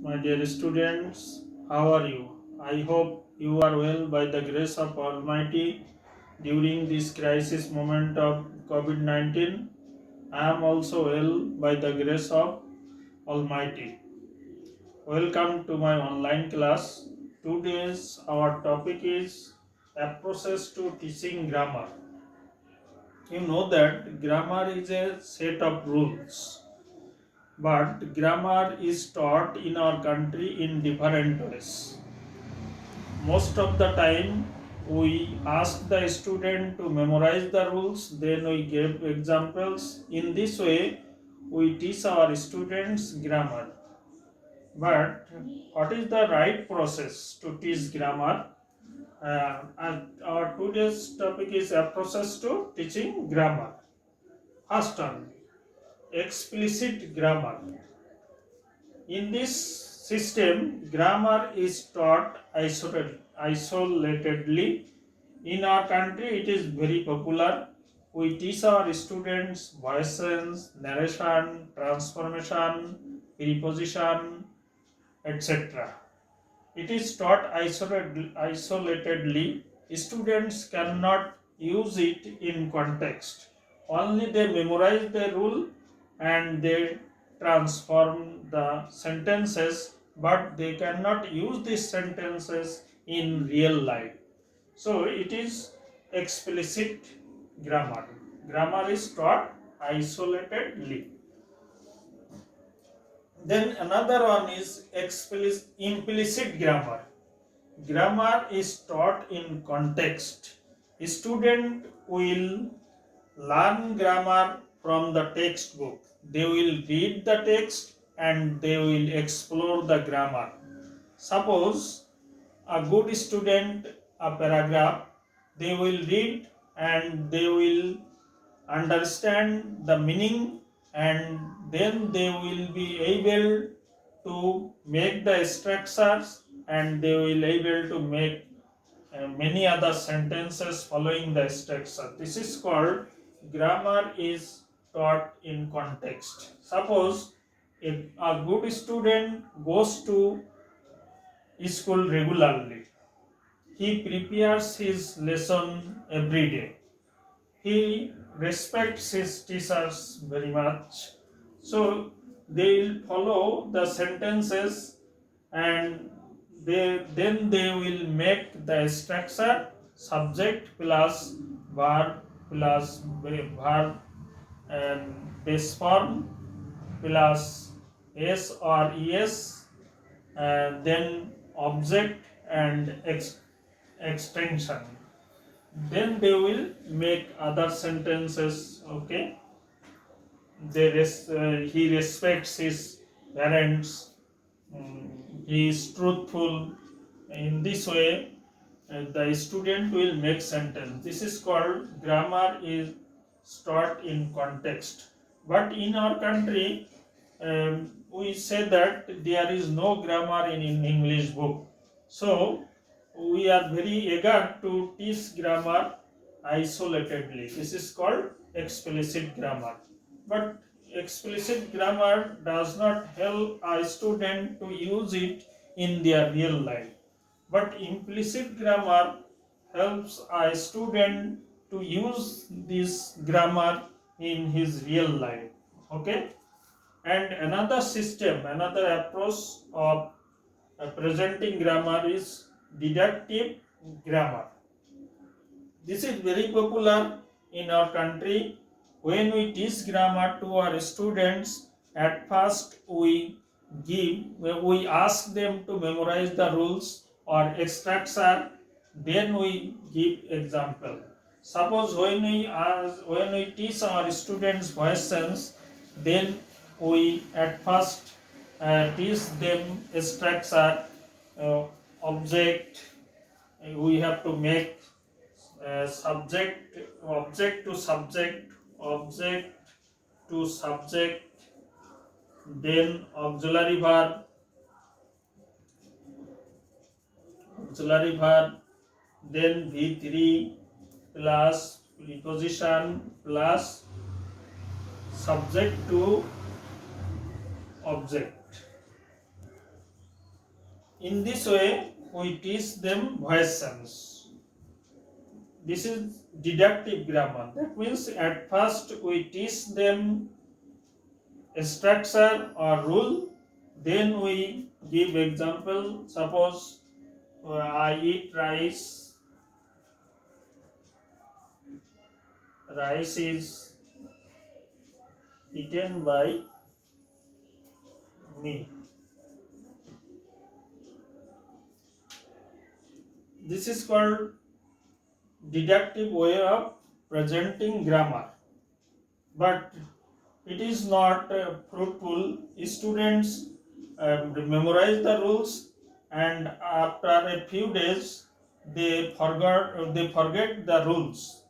My dear students, how are you? I hope you are well by the grace of Almighty during this crisis moment of COVID 19. I am also well by the grace of Almighty. Welcome to my online class. Today's our topic is approaches to teaching grammar. You know that grammar is a set of rules, but grammar is taught in our country in different ways. Most of the time we ask the student to memorize the rules, then we give examples. In this way we teach our students grammar. But what is the right process to teach grammar? And our today's topic is a process to teaching grammar. First one, explicit grammar. In this system, grammar is taught isolatedly. In our country, it is very popular. We teach our students voices, narration, transformation, preposition, etc. It is taught isolatedly. Students cannot use it in context. Only they memorize the rule and they transform the sentences, but they cannot use these sentences in real life. So it is explicit grammar. Grammar is taught isolatedly. Then another one is implicit grammar. Grammar is taught in context. A student will learn grammar from the textbook. They will read the text and they will explore the grammar. Suppose a good student, a paragraph, they will read and they will understand the meaning, and then they will be able to make the structures and they will able to make many other sentences following the structure. This is called grammar is taught in context. Suppose if a good student goes to school regularly, he prepares his lesson every day, he respects his teachers very much. So they will follow the sentences and they will make the structure subject plus verb plus verb and base form plus s or es, and then object and extension. Then they will make other sentences. Okay, he respects his parents. He is truthful. In this way, the student will make sentence. This is called grammar is taught in context. But in our country, we say that there is no grammar in English book. So we are very eager to teach grammar isolatedly. This is called explicit grammar. But explicit grammar does not help a student to use it in their real life. But implicit grammar helps a student to use this grammar in his real life. Okay? And another system, another approach of presenting grammar is deductive grammar. This is very popular in our country. When we teach grammar to our students, at first we ask them to memorize the rules or structure, then we give example. Suppose when we teach our students questions, then we at first teach them structure, object. We have to make subject, object to subject, object to subject, then auxiliary verb, then V3 plus preposition plus subject to object. In this way we teach them voice sense. This is deductive grammar. That means at first we teach them a structure or rule, then we give example. Suppose I eat rice. Rice is eaten by me. This is called deductive way of presenting grammar, but it is not fruitful. Students memorize the rules, and after a few days they forget the rules,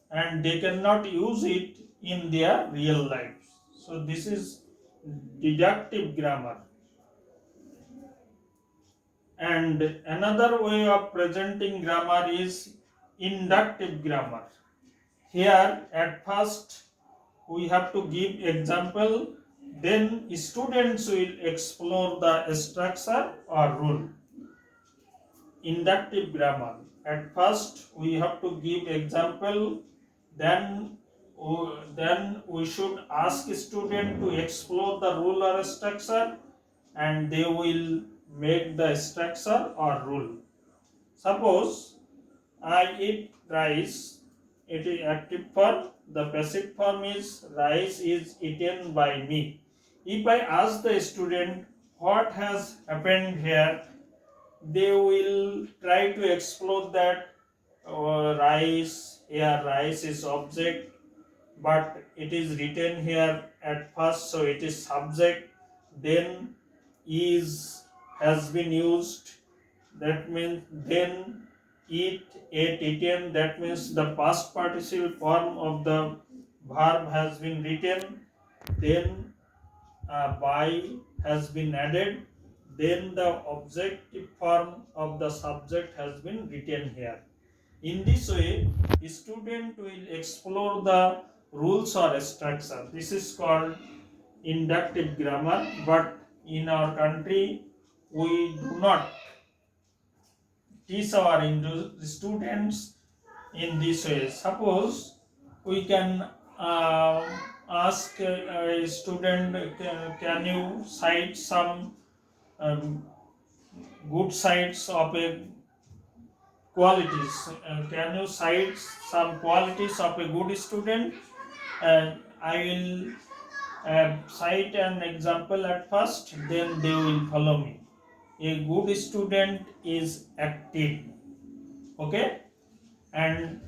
and they cannot use it in their real lives. So this is deductive grammar. And another way of presenting grammar is inductive grammar. Here at first we have to give example, then students will explore the structure or rule. Inductive grammar. At first we have to give example, then we should ask student to explore the rule or structure, and they will make the structure or rule. Suppose I eat rice, it is active form. The passive form is rice is eaten by me. If I ask the student what has happened here, they will try to explore that rice is object, but it is written here at first, so it is subject, then is has been used, that means then ate, eaten, that means the past participle form of the verb has been written, then by has been added, then the objective form of the subject has been written here. In this way, student will explore the rules or structure. This is called inductive grammar, but in our country we do not teach our students in this way. Suppose we can ask a student, can you cite some um, good sides of a qualities? Can you cite some qualities of a good student? And I will cite an example at first, then they will follow me. A good student is active. Okay, and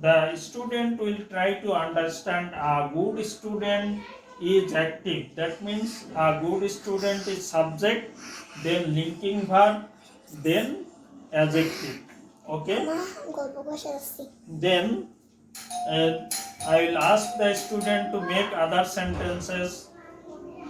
the student will try to understand a good student is active. That means a good student is subject, then linking verb, then adjective. Okay, then I will ask the student to make other sentences.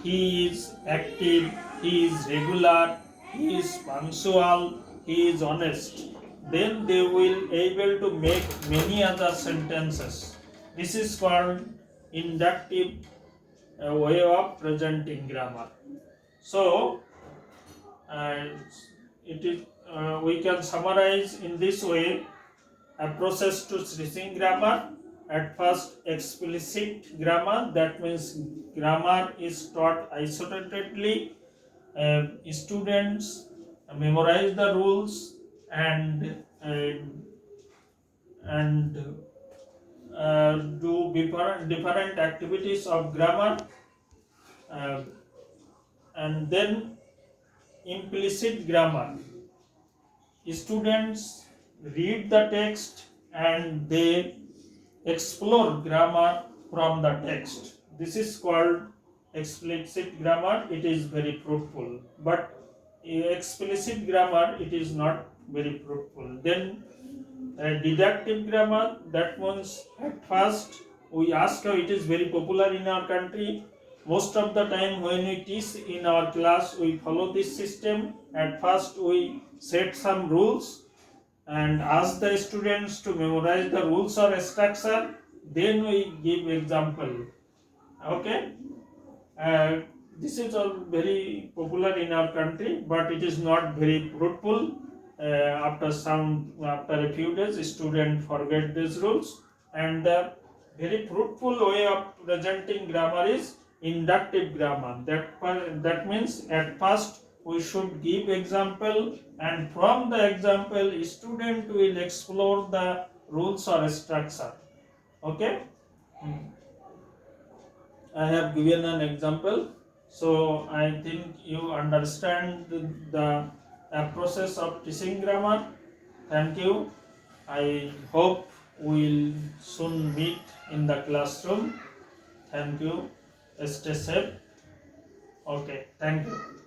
He is active, he is regular, he is punctual, he is honest. Then they will able to make many other sentences. This is called inductive way of presenting grammar. So it is we can summarize in this way a process to switching grammar. At first, explicit grammar, that means grammar is taught isolatedly. Students memorize the rules and do different activities of grammar, uh, and then implicit grammar. Students read the text and they explore grammar from the text. This is called explicit grammar. It is very fruitful, but explicit grammar, it is not very fruitful. Then deductive grammar, that means at first we ask how, it is very popular in our country. Most of the time when we teach in our class, we follow this system. At first we set some rules and ask the students to memorize the rules or structure, then we give example. Okay, This is all very popular in our country, but it is not very fruitful. After a few days, students forget these rules, and the very fruitful way of presenting grammar is inductive grammar. That means at first we should give example, and from the example, student will explore the rules or structure. Okay. I have given an example, so I think you understand the process of teaching grammar. Thank you. I hope we'll soon meet in the classroom. Thank you. Stay safe. Okay. Thank you.